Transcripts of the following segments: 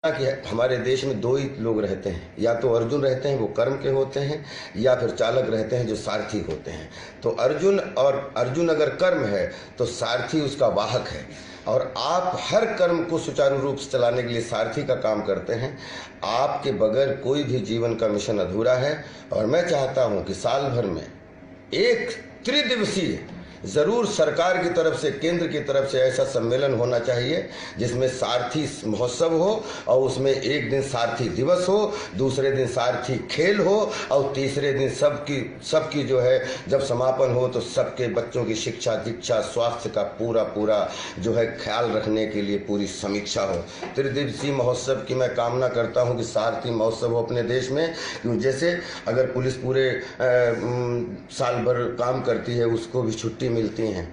कि हमारे देश में दो ही लोग रहते हैं, या तो अर्जुन रहते हैं वो कर्म के होते हैं, या फिर चालक रहते हैं जो सारथी होते हैं। तो अर्जुन अगर कर्म है तो सारथी उसका वाहक है, और आप हर कर्म को सुचारू रूप से चलाने के लिए सारथी का काम करते हैं। आपके बगैर कोई भी जीवन का मिशन अधूरा है, और मैं चाहता हूं कि साल भर में एक त्रिदिवसीय जरूर सरकार की तरफ से, केंद्र की तरफ से ऐसा सम्मेलन होना चाहिए जिसमें सारथी महोत्सव हो, और उसमें एक दिन सारथी दिवस हो, दूसरे दिन सारथी खेल हो, और तीसरे दिन सबकी जो है जब समापन हो तो सबके बच्चों की शिक्षा दीक्षा स्वास्थ्य का पूरा जो है ख्याल रखने के लिए पूरी समीक्षा हो। त्रिदिवसीय महोत्सव की मैं कामना करता हूं कि सारथी महोत्सव हो अपने देश में। क्यों, जैसे अगर पुलिस पूरे साल भर काम करती है उसको भी छुट्टी मिलती हैं।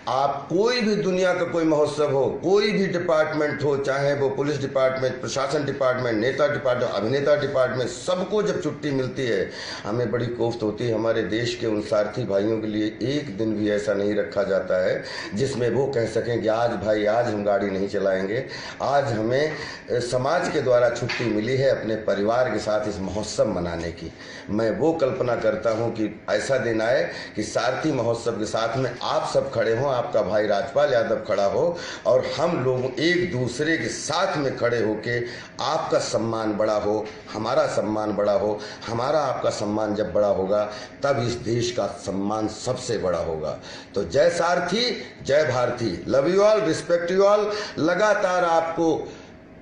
आप कोई भी दुनिया का कोई महोत्सव हो, कोई भी डिपार्टमेंट हो, चाहे वो पुलिस डिपार्टमेंट, प्रशासन डिपार्टमेंट, नेता डिपार्टमेंट, अभिनेता डिपार्टमेंट, सबको जब छुट्टी मिलती है हमें बड़ी कोफ्त होती है। हमारे देश के उन सारथी भाइयों के लिए एक दिन भी ऐसा नहीं रखा जाता है जिसमें वो कह सकें कि आज भाई आज हम गाड़ी नहीं चलाएंगे, आज हमें समाज के द्वारा छुट्टी मिली है अपने परिवार के साथ इस महोत्सव मनाने की। मैं वो कल्पना करता हूँ कि ऐसा दिन आए कि सारथी महोत्सव के साथ में आप सब खड़े हों, आपका भाई राजपाल यादव खड़ा हो, और हम लोग एक दूसरे के साथ में खड़े होके आपका सम्मान बड़ा हो, हमारा सम्मान बड़ा हो। हमारा आपका सम्मान जब बड़ा होगा तब इस देश का सम्मान सबसे बड़ा होगा। तो जय सारथी, जय Bharati, love you all, respect you all. लगातार आपको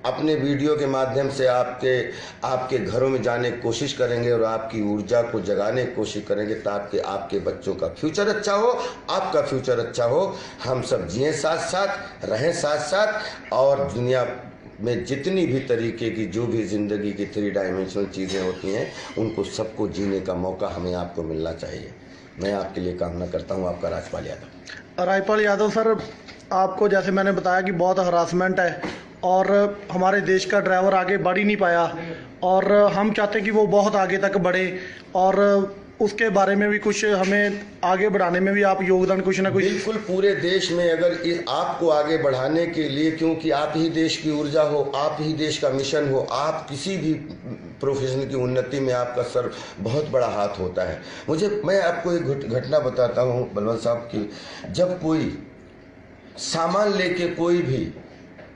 अपने वीडियो के माध्यम से आपके घरों में जाने की कोशिश करेंगे और आपकी ऊर्जा को जगाने की कोशिश करेंगे ताकि आपके बच्चों का फ्यूचर अच्छा हो, आपका फ्यूचर अच्छा हो। हम सब जिए साथ साथ, रहें साथ साथ, और दुनिया में जितनी भी तरीके की जो भी ज़िंदगी की 3 डायमेंशनल चीज़ें होती हैं उनको सबको जीने का मौका हमें आपको मिलना चाहिए। मैं आपके लिए कामना करता हूँ। आपका राजपाल यादव। राजपाल यादव सर, आपको जैसे मैंने बताया कि बहुत हरासमेंट है और हमारे देश का ड्राइवर आगे बढ़ ही नहीं पाया, और हम चाहते हैं कि वो बहुत आगे तक बढ़े, और उसके बारे में भी कुछ हमें आगे बढ़ाने में भी आप योगदान कुछ ना कुछ। बिल्कुल, पूरे देश में अगर आपको आगे बढ़ाने के लिए, क्योंकि आप ही देश की ऊर्जा हो, आप ही देश का मिशन हो, आप किसी भी प्रोफेशन की उन्नति में आपका सर बहुत बड़ा हाथ होता है। मैं आपको एक घटना बताता हूँ बलवंत साहब की। जब कोई सामान लेके कोई भी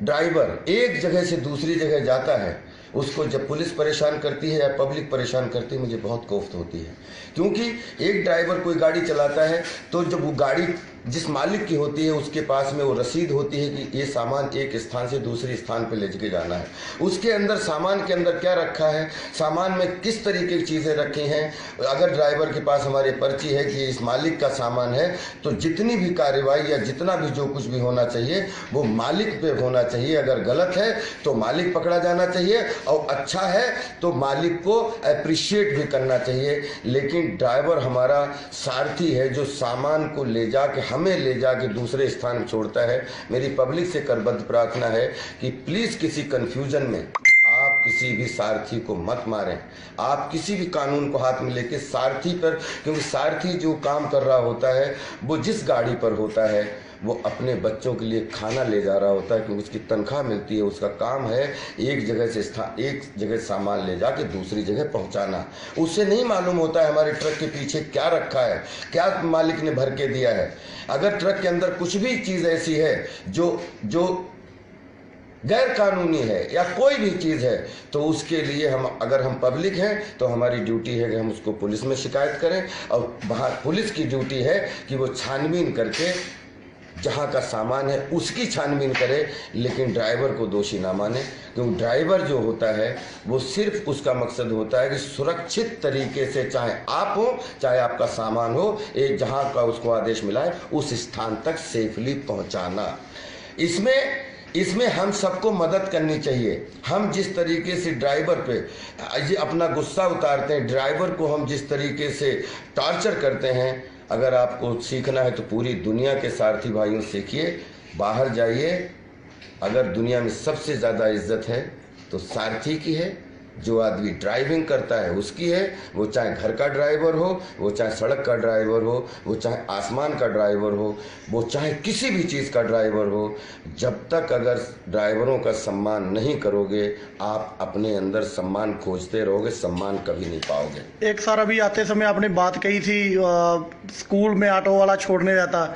ड्राइवर एक जगह से दूसरी जगह जाता है, उसको जब पुलिस परेशान करती है या पब्लिक परेशान करती है, मुझे बहुत कोफ्त होती है। क्योंकि एक ड्राइवर कोई गाड़ी चलाता है तो जब वो गाड़ी जिस मालिक की होती है उसके पास में वो रसीद होती है कि ये सामान एक स्थान से दूसरे स्थान पर ले के जाना है। उसके अंदर सामान के अंदर क्या रखा है, सामान में किस तरीके की चीज़ें रखी हैं। अगर ड्राइवर के पास हमारी पर्ची है कि इस मालिक का सामान है, तो जितनी भी कार्रवाई या जितना भी जो कुछ भी होना चाहिए वो मालिक पे होना चाहिए। अगर गलत है तो मालिक पकड़ा जाना चाहिए, और अच्छा है तो मालिक को अप्रिशिएट भी करना चाहिए। लेकिन ड्राइवर हमारा सारथी है जो सामान को हमें ले जाके दूसरे स्थान में छोड़ता है। मेरी पब्लिक से करबद्ध प्रार्थना है कि प्लीज किसी कंफ्यूजन में आप किसी भी सारथी को मत मारें। आप किसी भी कानून को हाथ में लेके सारथी पर, क्योंकि सारथी जो काम कर रहा होता है वो जिस गाड़ी पर होता है वो अपने बच्चों के लिए खाना ले जा रहा होता है, क्योंकि उसकी तनख्वाह मिलती है। उसका काम है एक जगह सामान ले जाके दूसरी जगह पहुंचाना। उसे नहीं मालूम होता है हमारे ट्रक के पीछे क्या रखा है, क्या मालिक ने भर के दिया है। अगर ट्रक के अंदर कुछ भी चीज़ ऐसी है जो गैर कानूनी है या कोई भी चीज़ है, तो उसके लिए अगर हम पब्लिक हैं तो हमारी ड्यूटी है कि हम उसको पुलिस में शिकायत करें, और वहाँ पुलिस की ड्यूटी है कि वो छानबीन करके जहाँ का सामान है उसकी छानबीन करे, लेकिन ड्राइवर को दोषी ना माने। क्योंकि ड्राइवर जो होता है वो सिर्फ उसका मकसद होता है कि सुरक्षित तरीके से, चाहे आप हो चाहे आपका सामान हो, एक जहाँ का उसको आदेश मिला है उस स्थान तक सेफली पहुँचाना। इसमें हम सबको मदद करनी चाहिए। हम जिस तरीके से ड्राइवर पे ये अपना गुस्सा उतारते हैं, ड्राइवर को हम जिस तरीके से टॉर्चर करते हैं, अगर आपको सीखना है तो पूरी दुनिया के सारथी भाइयों से सीखिए, बाहर जाइए। अगर दुनिया में सबसे ज़्यादा इज्जत है तो सारथी की है, जो आदमी ड्राइविंग करता है उसकी है, वो चाहे घर का ड्राइवर हो, वो चाहे सड़क का ड्राइवर हो, वो चाहे आसमान का ड्राइवर हो, वो चाहे किसी भी चीज़ का ड्राइवर हो। जब तक अगर ड्राइवरों का सम्मान नहीं करोगे, आप अपने अंदर सम्मान खोजते रहोगे, सम्मान कभी नहीं पाओगे। एक सर अभी आते समय आपने बात कही थी स्कूल में ऑटो वाला छोड़ने जाता,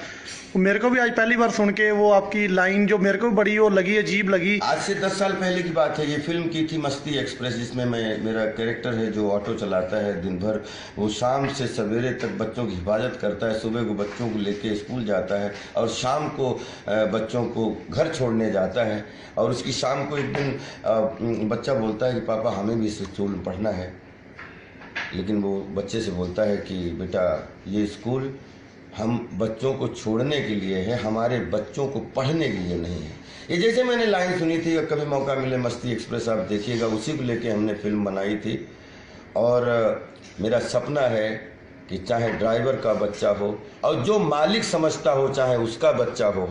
मेरे को भी आज पहली बार सुन के वो आपकी लाइन जो मेरे को भी बड़ी वो लगी, अजीब लगी। आज से 10 साल पहले की बात है। ये फिल्म की थी मस्ती एक्सप्रेस, जिसमें मेरा कैरेक्टर है जो ऑटो चलाता है दिन भर। वो शाम से सवेरे तक बच्चों की हिफाजत करता है, सुबह को बच्चों को लेके स्कूल जाता है और शाम को बच्चों को घर छोड़ने जाता है। और उसकी शाम को एक दिन बच्चा बोलता है कि पापा हमें भी स्कूल पढ़ना है, लेकिन वो बच्चे से बोलता है कि बेटा ये स्कूल हम बच्चों को छोड़ने के लिए है, हमारे बच्चों को पढ़ने के लिए नहीं है। ये जैसे मैंने लाइन सुनी थी, कभी मौका मिले मस्ती एक्सप्रेस आप देखिएगा, उसी को लेके हमने फिल्म बनाई थी। और मेरा सपना है कि चाहे ड्राइवर का बच्चा हो और जो मालिक समझता हो चाहे उसका बच्चा हो,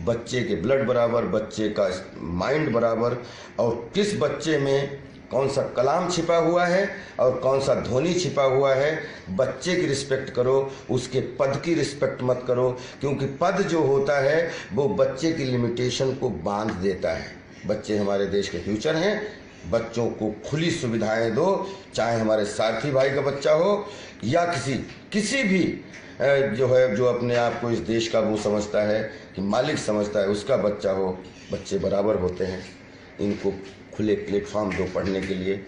बच्चे के ब्लड बराबर, बच्चे का माइंड बराबर, और किस बच्चे में कौन सा कलाम छिपा हुआ है और कौन सा धोनी छिपा हुआ है। बच्चे की रिस्पेक्ट करो, उसके पद की रिस्पेक्ट मत करो, क्योंकि पद जो होता है वो बच्चे की लिमिटेशन को बांध देता है। बच्चे हमारे देश के फ्यूचर हैं, बच्चों को खुली सुविधाएं दो, चाहे हमारे सारथी भाई का बच्चा हो या किसी भी जो अपने आप को इस देश का वो समझता है कि मालिक समझता है, उसका बच्चा हो। बच्चे बराबर होते हैं, इनको खुले प्लेटफॉर्म दो पढ़ने के लिए।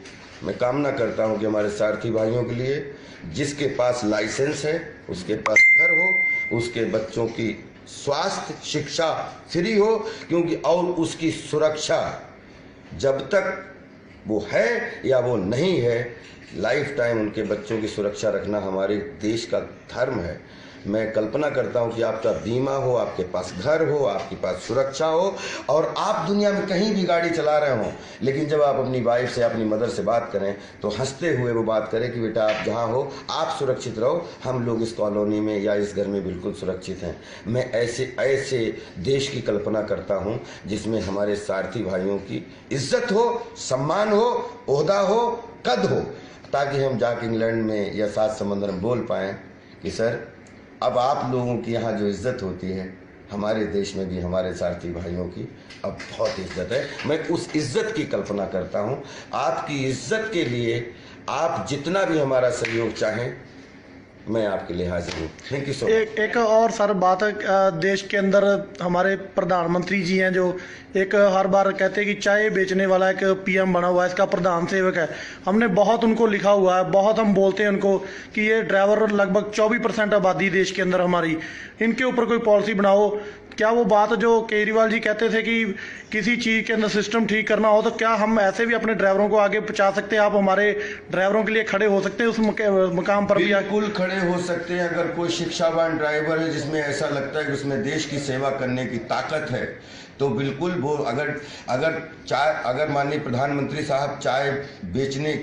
मैं कामना करता हूं कि हमारे सारथी भाइयों के लिए, जिसके पास लाइसेंस है उसके पास घर हो, उसके बच्चों की स्वास्थ्य शिक्षा फ्री हो, क्योंकि और उसकी सुरक्षा जब तक वो है या वो नहीं है, लाइफ टाइम उनके बच्चों की सुरक्षा रखना हमारे देश का धर्म है। मैं कल्पना करता हूं कि आपका बीमा हो, आपके पास घर हो, आपके पास सुरक्षा हो, और आप दुनिया में कहीं भी गाड़ी चला रहे हों, लेकिन जब आप अपनी वाइफ से, अपनी मदर से बात करें तो हंसते हुए वो बात करें कि बेटा आप जहां हो आप सुरक्षित रहो, हम लोग इस कॉलोनी में या इस घर में बिल्कुल सुरक्षित हैं। मैं ऐसे देश की कल्पना करता हूं जिसमें हमारे सारथी भाइयों की इज्जत हो, सम्मान हो, ओहदा हो, कद हो, ताकि हम जाके इंग्लैंड में या सात समंदर में बोल पाएँ कि सर अब आप लोगों की यहाँ जो इज्जत होती है, हमारे देश में भी हमारे सारथी भाइयों की अब बहुत इज्जत है। मैं उस इज्जत की कल्पना करता हूँ। आपकी इज्जत के लिए आप जितना भी हमारा सहयोग चाहें, मैं आपके लिए हाजिर हूँ। Thank you so much. एक और सर बात है, देश के अंदर हमारे प्रधानमंत्री जी हैं जो एक हर बार कहते हैं कि चाय बेचने वाला एक पीएम बना हुआ है, इसका प्रधान सेवक है। हमने बहुत उनको लिखा हुआ है, बहुत हम बोलते हैं उनको कि ये ड्राइवर लगभग 24% आबादी देश के अंदर हमारी, इनके ऊपर कोई पॉलिसी बनाओ। क्या वो बात जो केजरीवाल जी कहते थे कि किसी चीज़ के अंदर सिस्टम ठीक करना हो तो क्या हम ऐसे भी अपने ड्राइवरों को आगे पहुंचा सकते हैं? आप हमारे ड्राइवरों के लिए खड़े हो सकते हैं उस मुकाम पर भी? बिल्कुल खड़े हो सकते हैं। अगर कोई शिक्षावान ड्राइवर है जिसमें ऐसा लगता है कि उसमें देश की सेवा करने की ताकत है, तो बिल्कुल वो अगर माननीय प्रधानमंत्री साहब चाय बेचने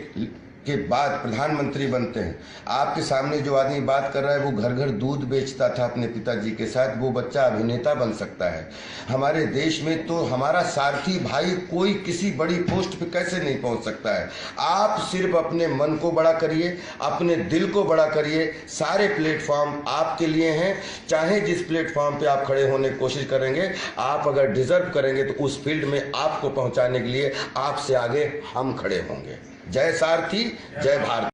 के बाद प्रधानमंत्री बनते हैं, आपके सामने जो आदमी बात कर रहा है वो घर घर दूध बेचता था अपने पिताजी के साथ, वो बच्चा अभिनेता बन सकता है। हमारे देश में तो हमारा सारथी भाई कोई किसी बड़ी पोस्ट पे कैसे नहीं पहुंच सकता है। आप सिर्फ अपने मन को बड़ा करिए, अपने दिल को बड़ा करिए, सारे प्लेटफॉर्म आपके लिए हैं। चाहे जिस प्लेटफॉर्म पे आप खड़े होने की कोशिश करेंगे, आप अगर डिजर्व करेंगे तो उस फील्ड में आपको पहुंचाने के लिए आपसे आगे हम खड़े होंगे। जय सारथी, जय भारत।